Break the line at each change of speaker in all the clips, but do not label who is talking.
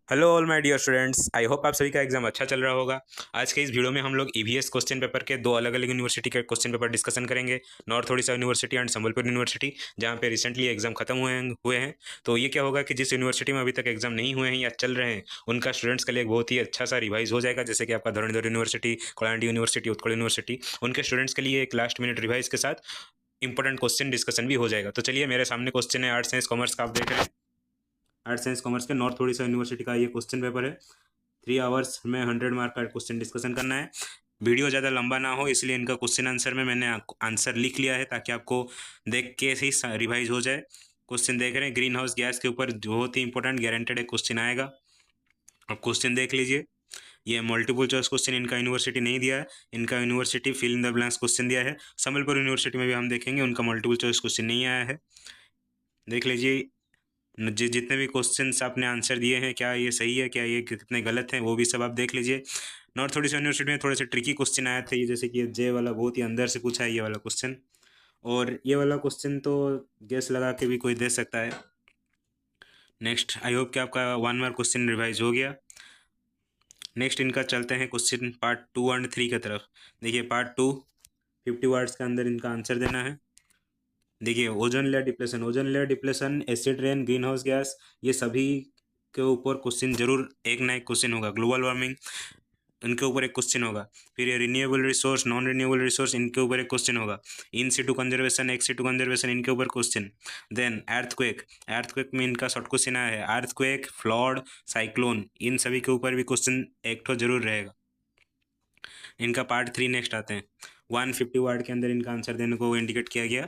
Hello all my dear students, I hope आप सभी का एग्जाम अच्छा चल रहा होगा। आज के इस वीडियो में हम लोग ईवीएस क्वेश्चन पेपर के दो अलग अलग यूनिवर्सिटी के क्वेश्चन पेपर डिस्कशन करेंगे। North Odisha university and Sambalpur university, जहां पे रिसेंटली एग्जाम खत्म हुए हैं। तो ये क्या होगा कि जिस यूनिवर्सिटी में अभी तक एग्जाम नहीं हुए हैं या चल रहे हैं, उनका स्टूडेंट्स के लिए एक बहुत ही अच्छा सा रिवाइज हो जाएगा। जैसे कि आपका धुरंधर यूनिवर्सिटी, कलांडी यूनिवर्सिटी, उत्कल यूनिवर्सिटी, उनके स्टूडेंट्स के लिए एक लास्ट मिनट रिवाइज के साथ इंपॉर्टेंट क्वेश्चन डिस्कशन भी हो जाएगा। तो चलिए, मेरे सामने क्वेश्चन है आर्ट्स साइंस कॉमर्स का, आप देख रहे हैं। आर्ट्स साइंस कॉमर्स के नॉर्थ ओडिशा यूनिवर्सिटी का ये क्वेश्चन पेपर है। 3 आवर्स में 100 मार्क का क्वेश्चन डिस्कशन करना है। वीडियो ज़्यादा लंबा ना हो, इसलिए इनका क्वेश्चन आंसर में मैंने आंसर लिख लिया है, ताकि आपको देख के ही रिवाइज हो जाए। क्वेश्चन देख रहे हैं, ग्रीन हाउस गैस के ऊपर बहुत ही इंपॉर्टेंट गारंटेड एक क्वेश्चन आएगा। अब क्वेश्चन देख लीजिए। ये मल्टीपल चॉइस क्वेश्चन इनका यूनिवर्सिटी नहीं दिया है, इनका university fill in the blanks question दिया है। संबलपुर यूनिवर्सिटी में भी हम देखेंगे, उनका मल्टीपल चॉइस क्वेश्चन नहीं आया है। देख लीजिए, जितने भी क्वेश्चंस आपने आंसर दिए हैं, क्या ये सही है, क्या ये कितने गलत हैं, वो भी सब आप देख लीजिए। नॉर्थ ओडिशा यूनिवर्सिटी में थोड़े से ट्रिकी क्वेश्चन आए थे, जैसे कि जे वाला बहुत ही अंदर से पूछा है ये वाला क्वेश्चन, और ये वाला क्वेश्चन तो गेस लगा के भी कोई दे सकता है। नेक्स्ट, आई होप कि आपका 1 मार्क क्वेश्चन रिवाइज हो गया। नेक्स्ट इनका चलते हैं क्वेश्चन पार्ट 2 और 3 की तरफ। देखिए, पार्ट 2 50 वर्ड्स के अंदर इनका आंसर देना है। देखिए, ozone layer depletion, acid rain, green house gas, ये सभी के ऊपर क्वेश्चन जरूर एक ना एक क्वेश्चन होगा। ग्लोबल वार्मिंग, इनके ऊपर एक क्वेश्चन होगा। फिर ये renewable resource, non renewable resource, इनके ऊपर एक क्वेश्चन होगा। In situ conservation, ex situ conservation, इनके ऊपर क्वेश्चन। देन अर्थक्वेक, अर्थक्वेक में इनका शॉर्ट क्वेश्चन आया है। अर्थक्वेक, फ्लड, साइक्लोन, इन सभी के ऊपर भी क्वेश्चन एक तो जरूर रहेगा। इनका पार्ट 3 नेक्स्ट आते हैं। 150 वर्ड के अंदर इनका आंसर देने को इंडिकेट किया गया।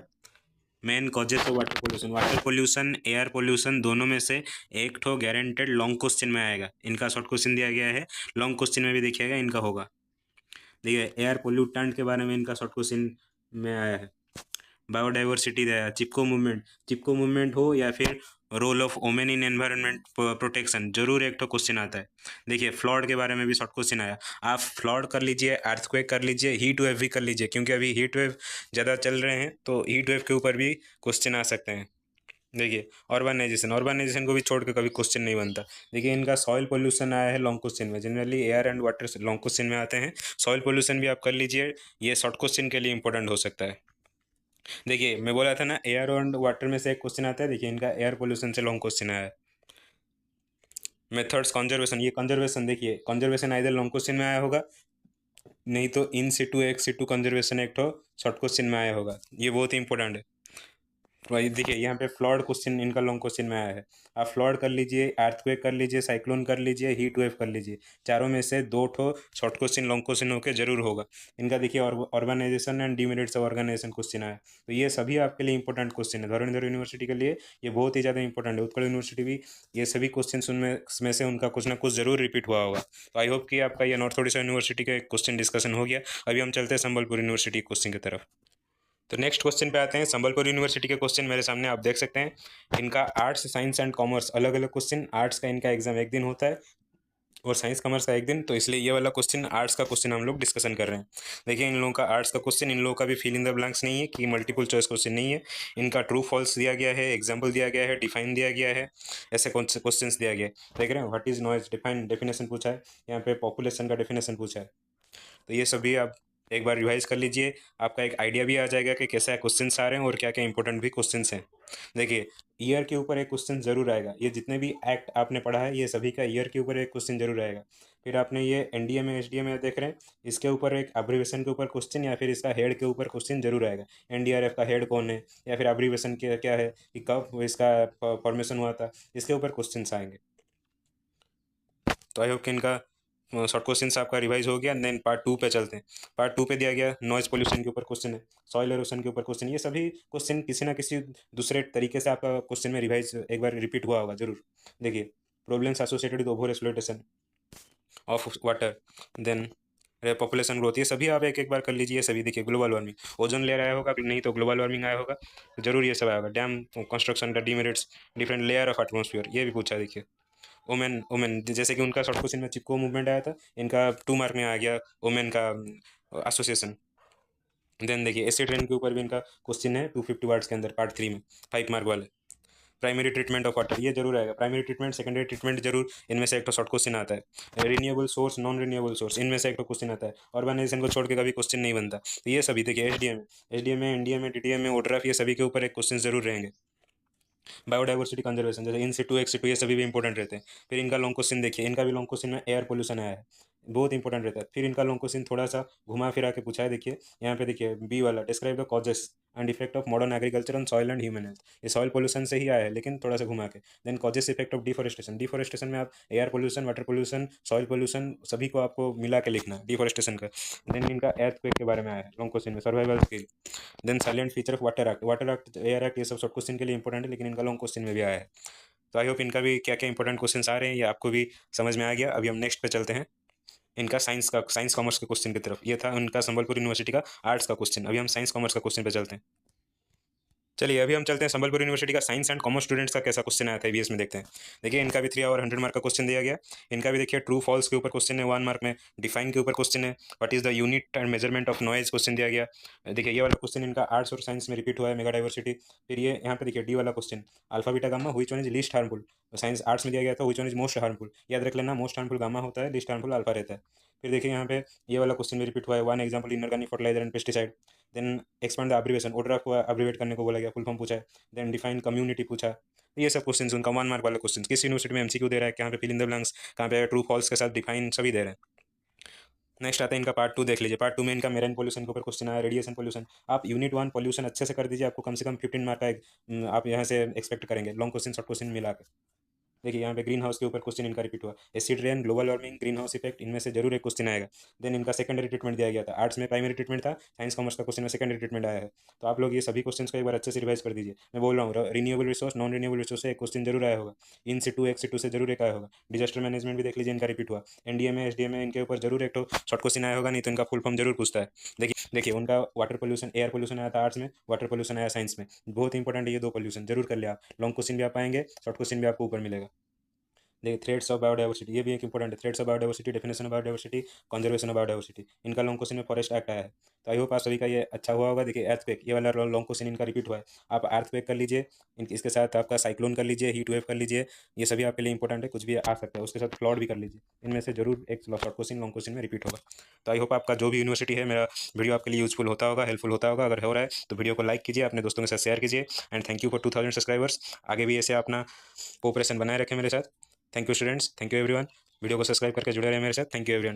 Main causes of water pollution, air pollution, दोनों में से एक ठो गारंटेड लॉन्ग क्वेश्चन में आएगा। इनका शॉर्ट क्वेश्चन दिया गया है, लॉन्ग क्वेश्चन में भी देखिएगा इनका होगा। देखिए, एयर पोल्यूटेंट के बारे में इनका शॉर्ट क्वेश्चन में आया है। बायोडाइवर्सिटी दिया है। चिपको मूवमेंट हो या फिर role of women in environment protection, जरूर एक तो क्वेश्चन आता है। देखिए, फ्लड के बारे में भी शॉर्ट क्वेश्चन आया। आप फ्लड कर लीजिए, अर्थक्वेक कर लीजिए, हीट वेव भी कर लीजिए, क्योंकि अभी हीट वेव ज़्यादा चल रहे हैं, तो हीट वेव के ऊपर भी क्वेश्चन आ सकते हैं। देखिए, ऑर्गेनाइजेशन को भी छोड़ के कभी क्वेश्चन नहीं बनता। देखिए, इनका सॉइल पोल्यूशन आया है लॉन्ग क्वेश्चन में। Generally air and water long question में आते हैं। सॉइल पोल्यूशन भी आप कर लीजिए, ये शॉर्ट क्वेश्चन के लिए इंपॉर्टेंट हो सकता है। देखिए, मैं बोला था ना, एयर एंड वाटर में से एक क्वेश्चन आता है। देखिए, इनका एयर पोल्यूशन से लॉन्ग क्वेश्चन आया है। मेथड्स कंजर्वेशन, ये कंजर्वेशन, देखिए कंजर्वेशन आइदर लॉन्ग क्वेश्चन में आया होगा, नहीं तो इन सिटू एक्स सिटू कंजर्वेशन एक तो शॉर्ट क्वेश्चन में आया होगा। ये बहुत ही इंपॉर्टेंट है। वही देखिए, यहाँ पे फ्लड क्वेश्चन इनका लॉन्ग क्वेश्चन में आया है। आप फ्लड कर लीजिए, अर्थक्वेक कर लीजिए, साइक्लोन कर लीजिए, हीट वेव कर लीजिए, चारों में से दो ठो शॉर्ट क्वेश्चन लॉन्ग क्वेश्चन होकर जरूर होगा। इनका देखिए, organisation and demerits of organisation question आया। तो ये सभी आपके लिए इंपॉर्टेंट क्वेश्चन है। धुरंधर यूनिवर्सिटी के लिए ये बहुत ही ज़्यादा इंपॉर्टेंट है। उत्कल यूनिवर्सिटी भी ये सभी क्वेश्चन उनमें से उनका कुछ ना कुछ जरूर रिपीट हुआ होगा। तो आई होप कि आपका ये नॉर्थ ओडिशा यूनिवर्सिटी का क्वेश्चन डिस्कशन हो गया। अभी हम चलते हैं संबलपुर यूनिवर्सिटी क्वेश्चन की तरफ। तो नेक्स्ट क्वेश्चन पे आते हैं। संबलपुर यूनिवर्सिटी के क्वेश्चन मेरे सामने आप देख सकते हैं। इनका आर्ट्स, साइंस एंड कॉमर्स अलग अलग क्वेश्चन। आर्ट्स का इनका एग्जाम एक दिन होता है और साइंस कॉमर्स का एक दिन, तो इसलिए ये वाला क्वेश्चन आर्ट्स का क्वेश्चन हम लोग डिस्कशन कर रहे हैं। देखिए, इन लोगों का आर्ट्स का क्वेश्चन, इन लोगों का भी फिल इन द ब्लैंक्स नहीं है कि मल्टीपल चॉइस क्वेश्चन नहीं है। इनका ट्रू फॉल्स दिया गया है, एग्जाम्पल दिया गया है, डिफाइन दिया गया है, ऐसे कौन से क्वेश्चन दिया गया है। देख रहे हैं, what is noise, define definition पूछा है, यहाँ पे पॉपुलेशन का डेफिनेशन पूछा है। तो ये सभी आप एक बार रिवाइज कर लीजिए, आपका एक आइडिया भी आ जाएगा कि कैसा क्वेश्चंस आ रहे हैं और क्या क्या इंपॉर्टेंट भी क्वेश्चंस हैं। देखिए, ईयर के ऊपर एक क्वेश्चन जरूर आएगा। ये जितने भी एक्ट आपने पढ़ा है, ये सभी का ईयर के ऊपर एक क्वेश्चन जरूर आएगा। फिर आपने ये एनडीए में, एचडीए में देख रहे हैं, इसके ऊपर एक अब्रीवेशन के ऊपर क्वेश्चन या फिर इसका हेड के ऊपर क्वेश्चन जरूर आएगा। एनडीआरएफ का हेड कौन है, या फिर अब्रीवेशन क्या है, कि कब इसका फॉर्मेशन हुआ था, इसके ऊपर क्वेश्चन आएंगे। तो आई होप कि इनका शॉर्ट क्वेश्चन आपका रिवाइज हो गया। देन पार्ट 2 पे चलते हैं। पार्ट 2 पे दिया गया नॉइज पोल्यूशन के ऊपर क्वेश्चन है, सॉइल एरोशन के ऊपर क्वेश्चन। ये सभी क्वेश्चन किसी ना किसी दूसरे तरीके से आपका क्वेश्चन में रिवाइज एक बार रिपीट हुआ होगा जरूर। देखिए, problems associated with over exploitation of water, then population growth, ये सभी आप एक एक बार कर लीजिए। ये सभी देखिए, ग्लोबल वार्मिंग, ओजोन लेयर आया होगा, नहीं तो ग्लोबल वार्मिंग आया होगा, तो जरूर ये सब आया होगा। डैम कंस्ट्रक्शन का demerits, different layer of atmosphere, ये भी पूछा है। देखिए, ओमेन ओमेन जैसे कि उनका शॉर्ट क्वेश्चन में चिपको मूवमेंट आया था, इनका 2 मार्क में आ गया ओमेन का एसोसिएशन। देन देखिए, एसिड रेन के ऊपर भी इनका क्वेश्चन है 250 वर्ड्स के अंदर, पार्ट 3 में 5 मार्क वाले। प्राइमरी ट्रीटमेंट ऑफ वाटर ये जरूर आएगा, प्राइमरी ट्रीटमेंट, सेकेंडरी ट्रीटमेंट जरूर, इनमें से एक तो शॉर्ट क्वेश्चन आता है। Renewable source, non renewable source, इनमें से एक तो क्वेश्चन आता है। ऑर्गेनाइजेशन को छोड़ के कभी क्वेश्चन नहीं बनता। तो ये सभी देखिए, एसडीएम में, एनडीएम में, डीडीएम में, ओड्राफ, ये सभी के ऊपर एक क्वेश्चन जरूर रहेंगे। बायोडाइवर्सिटी कंजर्वेशन जैसे इन सिटू, एक्स सिटू, ये सभी भी इंपॉर्टेंट रहते हैं। फिर इनका लॉन्ग क्वेश्चन देखिए, इनका भी लॉन्ग क्वेश्चन में एयर पोल्यूशन आया है, बहुत इंपॉर्टेंट रहता है। फिर इनका लॉन्ग क्वेश्चन थोड़ा सा घुमा फिरा के पूछा है, देखिए यहाँ पे देखिए बी वाला, describe the causes and effect of modern agriculture on soil and human health. ये सॉइल पोल्यूशन से ही आया है, लेकिन थोड़ा सा घुमा के। Then causes effect of deforestation, deforestation में आप air pollution, water pollution, soil pollution सभी को आपको मिला के लिखना है डिफोरेस्टेशन का। देन इनका एर्थक्वेक के बारे में आया है लॉन्ग क्वेश्चन में, survival skill. Then silent feature of water act, air act, ये सब शॉर्ट क्वेश्चन के लिए इंपॉर्टेंट है, लेकिन इनका लॉन्ग क्वेश्चन में भी आया है। तो आई होप इनका भी क्या क्या इंपॉर्टेंट क्वेश्चंस आ रहे हैं ये आपको भी समझ में आ गया। अभी हम नेक्स्ट पे चलते हैं, इनका साइंस कॉमर्स के क्वेश्चन की तरफ। ये था उनका संबलपुर यूनिवर्सिटी का आर्ट्स का क्वेश्चन। अभी हम साइंस कॉमर्स का क्वेश्चन पे चलते हैं। चलिए अभी हम चलते हैं संबलपुर यूनिवर्सिटी का साइंस एंड कॉमर्स स्टूडेंट्स का कैसा क्वेश्चन आया था ईवीएस में, देखते हैं। देखिए इनका भी 3 और 100 मार्क का क्वेश्चन दिया गया। इनका भी देखिए ट्रू फॉल्स के ऊपर क्वेश्चन है 1 मार्क में, डिफाइन के ऊपर क्वेश्चन है, what is the unit and measurement of noise question दिया गया। देखिए ये वाला क्वेश्चन इनका आर्ट्स और साइंस में रिपीट हुआ है, मेगा डाइवर्सिटी। फिर ये यहाँ पे देखिए डी वाला question, alpha beta gamma which one is least harmful. Science arts में दिया गया था which one is most harmful, याद रख लेना, मोस्ट हार्मफुल गामा होता है, लीस्ट हार्मफुल अल्फा रहता है। फिर देखिए यहाँ पे ये वाला क्वेश्चन भी रिपीट हुआ है, 1 example inorganic fertiliser and pesticide. Then expand the abbreviation, ओड्रा को अब्रिवेट करने को बोला गया, फुल फॉर्म पूछा है। देन डिफाइन कम्युनिटी पूछा। ये सब क्वेश्चन उनका 1 मार्क वाले क्वेश्चन, किस यूनिवर्सिटी में एमसीक्यू दे रहा है, कहाँ पे फिल इन द ब्लैंक्स, कहाँ पे ट्रू फॉल्स के साथ डिफाइन सभी दे रहे हैं। नेक्स्ट आता है इनका पार्ट 2, देख लीजिए। पार्ट 2 में इनका मेराइन पोल्यूशन के ऊपर क्वेश्चन आया, रेडिएशन पोल्यूशन। आप यूनिट 1 पोल्यूशन अच्छे से कर दीजिए, आपको कम से कम 15 मार्क का आप यहाँ से एक्सपेक्ट करेंगे, लॉन्ग क्वेश्चन शॉर्ट क्वेश्चन मिला के। देखिए यहाँ पे ग्रीन हाउस के ऊपर क्वेश्चन इनका रिपीट हुआ, acid rain, global warming, green house effect, इनमें से जरूर एक क्वेश्चन आएगा। देन इनका सेकेंडरी ट्रीटमेंट दिया गया था, आर्ट्स में प्राइमरी ट्रीटमेंट था, साइंस कॉमर्स का क्वेश्चन में सेकेंडरी ट्रीटमेंट आया है। तो आप लोग ये सभी क्वेश्चन को एक बार अच्छे से रिवाइज कर दीजिए। मैं बोल रहा हूँ renewable resource, non renewable resource से एक क्वेश्चन जरूर आया होगा, इन सिटू, एक्स सिटू से जरूर एक आया होगा। डिजास्टर मैनेजमेंट भी देख लीजिए, इनका रिपीट हुआ। एनडीए में, एसडीए में इनके ऊपर जरूर एक तो शॉर्ट क्वेश्चन आया होगा, नहीं तो इनका फुल फॉर्म जरूर पूछता है। देखिए उनका वाटर पोल्यूशन, एयर पोल्यूशन आया था आर्ट्स में, वाटर पोल्यूशन आया साइंस में। बहुत इंपॉर्टेंट है ये 2 पोल्यूशन, जरूर कर लिया आप, लॉन्ग क्वेश्चन भी आप पाएंगे, शॉर्ट क्वेश्चन भी आपको ऊपर मिलेगा। देखिए थ्रेड्स ऑफ बायोडाइवर्सिटी, ये भी एक इंपॉर्टेंट है, threads of biodiversity, definition of biodiversity, conservation of biodiversity. इनका लॉन्ग क्वेश्चन में फॉरेस्ट एक्ट आया है। तो आई होप आप सभी का ये अच्छा हुआ होगा। देखिए एर्थक्वेक, ये वाला लॉन्ग क्वेश्चन इनका रिपीट हुआ है, आप अर्थक्वेक कर लीजिए, इसके साथ आपका साइक्लोन कर लीजिए, हीट वेव कर लीजिए, ये सभी आपके लिए इंपॉर्टेंट है, कुछ भी आ सकता है, उसके साथ फ्लड भी कर लीजिए। इनमें से जरूर एक शॉर्ट क्वेश्चन लॉन्ग क्वेश्चन में रिपीट होगा। तो आई होप आपका जो भी यूनिवर्सिटी है, मेरा वीडियो आपके लिए यूजफुल होता होगा, हेल्पफुल होता होगा। अगर हो रहा है तो वीडियो को लाइक कीजिए, अपने दोस्तों के साथ शेयर कीजिए। And thank you for 2000 subscribers. आगे भी ऐसे अपना कोऑपरेशन बनाए रखें मेरे साथ। Thank you students, thank you everyone. Video को सब्सक्राइब करके जुड़े रहे मेरे साथ। Thank you everyone.